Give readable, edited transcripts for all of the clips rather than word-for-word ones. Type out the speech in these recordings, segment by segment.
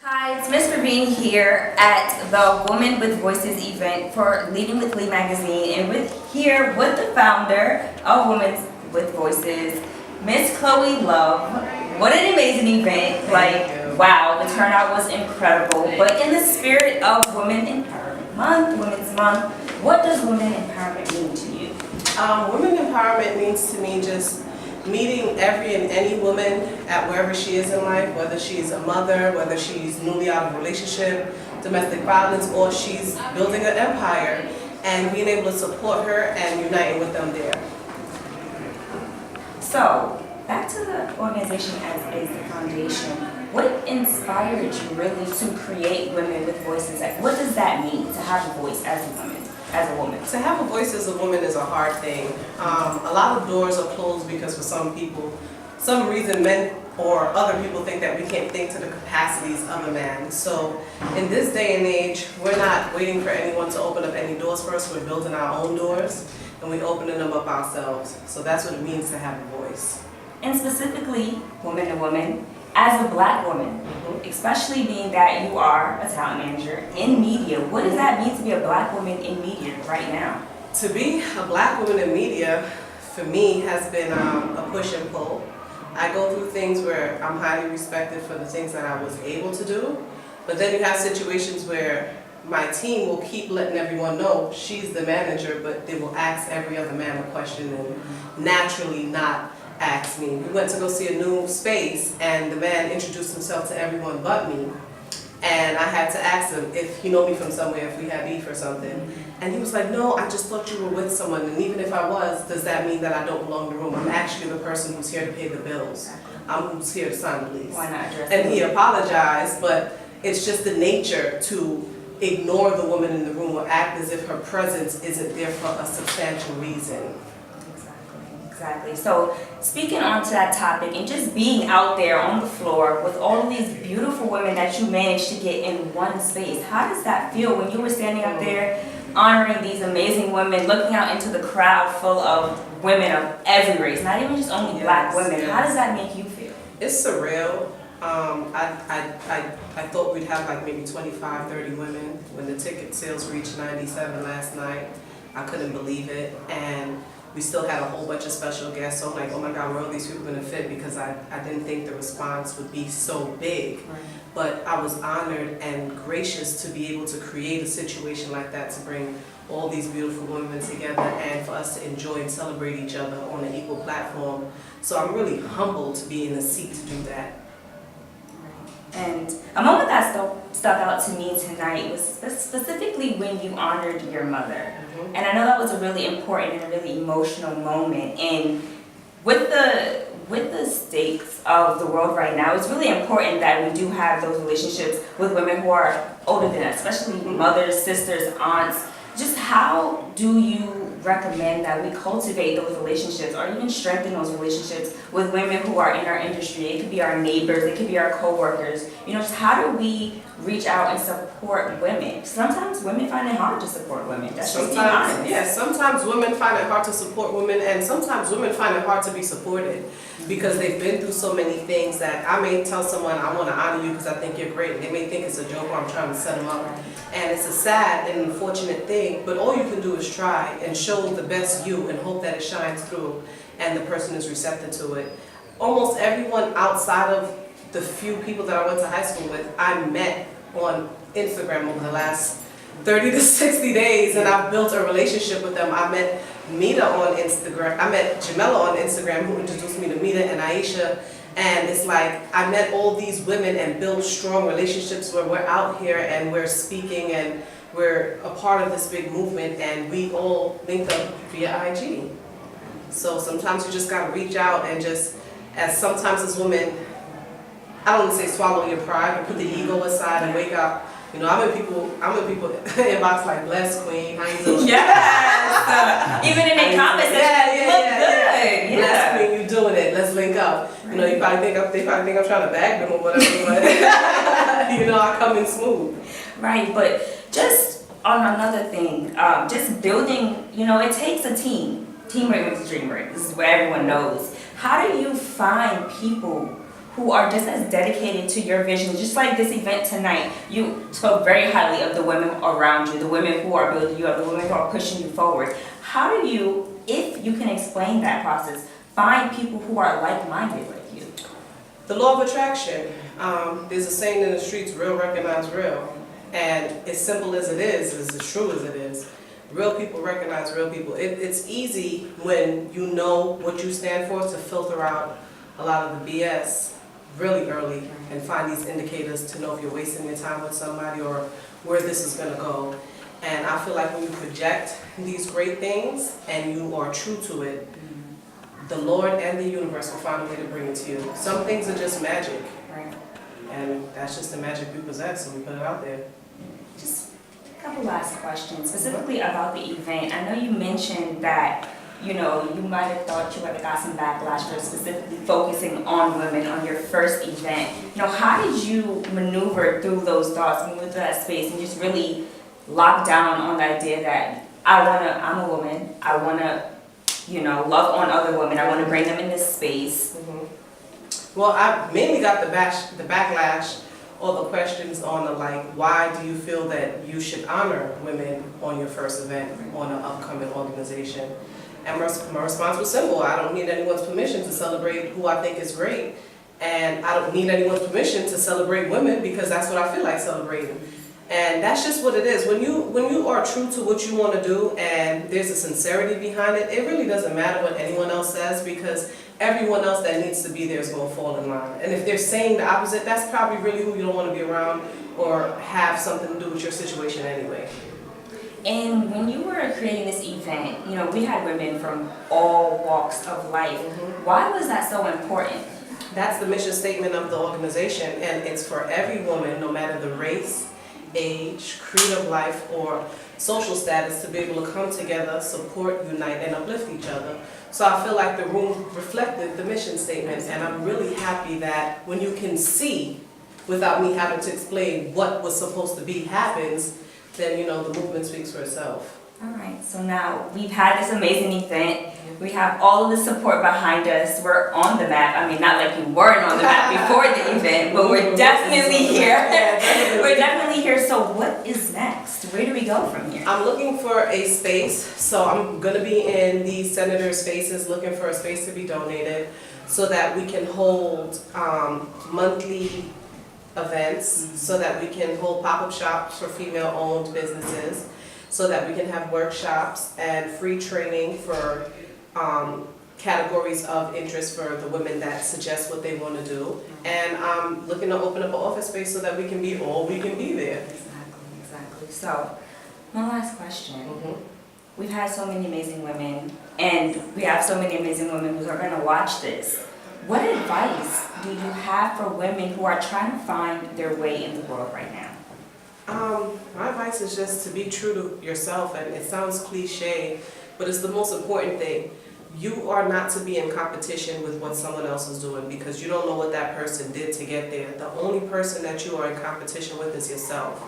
Hi, it's Miss Praveen here at the Women with Voices event for Leading with LWL Magazine, and here with the founder of Women with Voices, Miss Cloe Luv. What an amazing event! Wow, the turnout was incredible. But in the spirit of Women Empowerment Month, Women's Month, what does Women Empowerment mean to you? Women empowerment means to me just meeting every and any woman at wherever she is in life, whether she's a mother, whether she's newly out of a relationship, domestic violence, or she's building an empire, and being able to support her and uniting with them there. So, back to the organization as the foundation. What inspired you really to create Women with Voices? What does that mean to have a voice as a woman? To have a voice as a woman is a hard thing. A lot of doors are closed because for some people, some reason men or other people think that we can't think to the capacities of a man. So in this day and age, we're not waiting for anyone to open up any doors for us. We're building our own doors and we're opening them up ourselves. So that's what it means to have a voice. And specifically, woman to woman, as a black woman, especially being that you are a talent manager in media, what does that mean to be a black woman in media right now? To be a black woman in media, for me, has been a push and pull. I go through things where I'm highly respected for the things that I was able to do, but then you have situations where my team will keep letting everyone know she's the manager, but they will ask every other man a question and naturally not asked me. We went to go see a new space and the man introduced himself to everyone but me, and I had to ask him if he know me from somewhere, if we had beef or something, and he was like, no, I just thought you were with someone, and even if I was, does that mean that I don't belong in the room? I'm actually the person who's here to pay the bills. I'm who's here to sign the lease. Why not address and he apologized, but it's just the nature to ignore the woman in the room or act as if her presence isn't there for a substantial reason. Exactly. So speaking on to that topic and just being out there on the floor with all of these beautiful women that you managed to get in one space, how does that feel when you were standing up there honoring these amazing women, looking out into the crowd full of women of every race, not even just only black women? How does that make you feel? It's surreal. I thought we'd have like maybe 25, 30 women. When the ticket sales reached 97 last night, I couldn't believe it. And we still had a whole bunch of special guests, so I'm like, oh my God, where are all these people going to fit? Because I didn't think the response would be so big. Right. But I was honored and gracious to be able to create a situation like that, to bring all these beautiful women together and for us to enjoy and celebrate each other on an equal platform. So I'm really humbled to be in the seat to do that. And a moment that stuck out to me tonight was specifically when you honored your mother. And I know that was a really important and a really emotional moment. And with the stakes of the world right now, it's really important that we do have those relationships with women who are older than us, especially mothers, sisters, aunts. Just how do you recommend that we cultivate those relationships or even strengthen those relationships with women who are in our industry? It could be our neighbors, it could be our co-workers. You know, just how do we reach out and support women? Sometimes women find it hard to support women. That's just being honest. Yeah, sometimes women find it hard to support women, and sometimes women find it hard to be supported because they've been through so many things that I may tell someone I want to honor you because I think you're great, and they may think it's a joke or I'm trying to set them up. And it's a sad and unfortunate thing, but all you can do is try and show the best you and hope that it shines through and the person is receptive to it. Almost everyone outside of the few people that I went to high school with, I met on Instagram over the last 30 to 60 days, and I've built a relationship with them. I met Mita on Instagram. I met Jamela on Instagram, who introduced me to Mita and Aisha. And it's like I met all these women and built strong relationships where we're out here and we're speaking and we're a part of this big movement, and we all link up via IG. So sometimes you just gotta reach out and just, sometimes as women, I don't want to say swallow your pride, but put the ego aside and wake up. You know, I'm in people inbox like, bless queen, how you doing? Yes! Even in the comments, good. Bless queen, you doing it, let's link up. You know, they probably think I'm trying to bag them or whatever, but you know, I come in smooth. Right, but just on another thing, just building, you know, it takes a team. Teamwork makes the dream work. This is what everyone knows. How do you find people who are just as dedicated to your vision, just like this event tonight. You spoke very highly of the women around you, the women who are building you up, the women who are pushing you forward. How do you, if you can explain that process, find people who are like-minded like you? The law of attraction. There's a saying in the streets, real recognize real. And as simple as it is as true as it is. Real people recognize real people. It's easy when you know what you stand for to filter out a lot of the BS really early and find these indicators to know if you're wasting your time with somebody or where this is going to go. And I feel like when you project these great things and you are true to it, the Lord and the universe will find a way to bring it to you. Some things are just magic. Right. And that's just the magic we possess, so we put it out there. Just a couple last questions, specifically about the event. I know you mentioned that, you might have thought you would have got some backlash for specifically focusing on women on your first event. How did you maneuver through those thoughts, move through that space, and just really lock down on the idea that I'm a woman, I want to, love on other women, I want to bring them in this space? Well, I mainly got the backlash or the questions on the why do you feel that you should honor women on your first event on an upcoming organization? And my response was simple. I don't need anyone's permission to celebrate who I think is great. And I don't need anyone's permission to celebrate women because that's what I feel like celebrating. And that's just what it is. When you are true to what you want to do and there's a sincerity behind it, it really doesn't matter what anyone else says because everyone else that needs to be there is going to fall in line. And if they're saying the opposite, that's probably really who you don't want to be around or have something to do with your situation anyway. And when you were creating this event, we had women from all walks of life. Why was that so important? That's the mission statement of the organization, and it's for every woman, no matter the race, age, creed of life, or social status, to be able to come together, support, unite, and uplift each other. So I feel like the room reflected the mission statement, and I'm really happy that when you can see, without me having to explain what was supposed to be happens, then the movement speaks for itself. All right, so now we've had this amazing event. We have all of the support behind us. We're on the map. I mean, not like you weren't on the map before the event, but we're definitely here. We're definitely here. So what is next? Where do we go from here? I'm looking for a space. So I'm going to be in the senators' spaces, looking for a space to be donated so that we can hold monthly events, so that we can hold pop-up shops for female-owned businesses, so that we can have workshops and free training for categories of interest for the women that suggest what they want to do. And I'm looking to open up an office space so that we can be all we can be there. Exactly. So, my last question. We've had so many amazing women, and we have so many amazing women who are going to watch this. What advice do you have for women who are trying to find their way in the world right now? My advice is just to be true to yourself, and it sounds cliche, but it's the most important thing. You are not to be in competition with what someone else is doing because you don't know what that person did to get there. The only person that you are in competition with is yourself.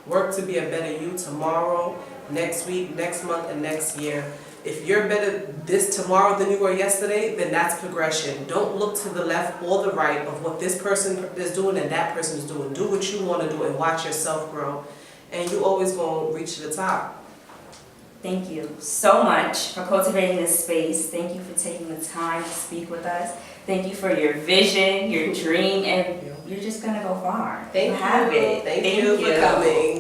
Work to be a better you tomorrow, next week, next month, and next year. If you're better this tomorrow than you were yesterday, then that's progression. Don't look to the left or the right of what this person is doing and that person is doing. Do what you want to do and watch yourself grow. And you always going to reach the top. Thank you so much for cultivating this space. Thank you for taking the time to speak with us. Thank you for your vision, your dream, and you're just going to go far. Thank you. Have it. Thank you for coming.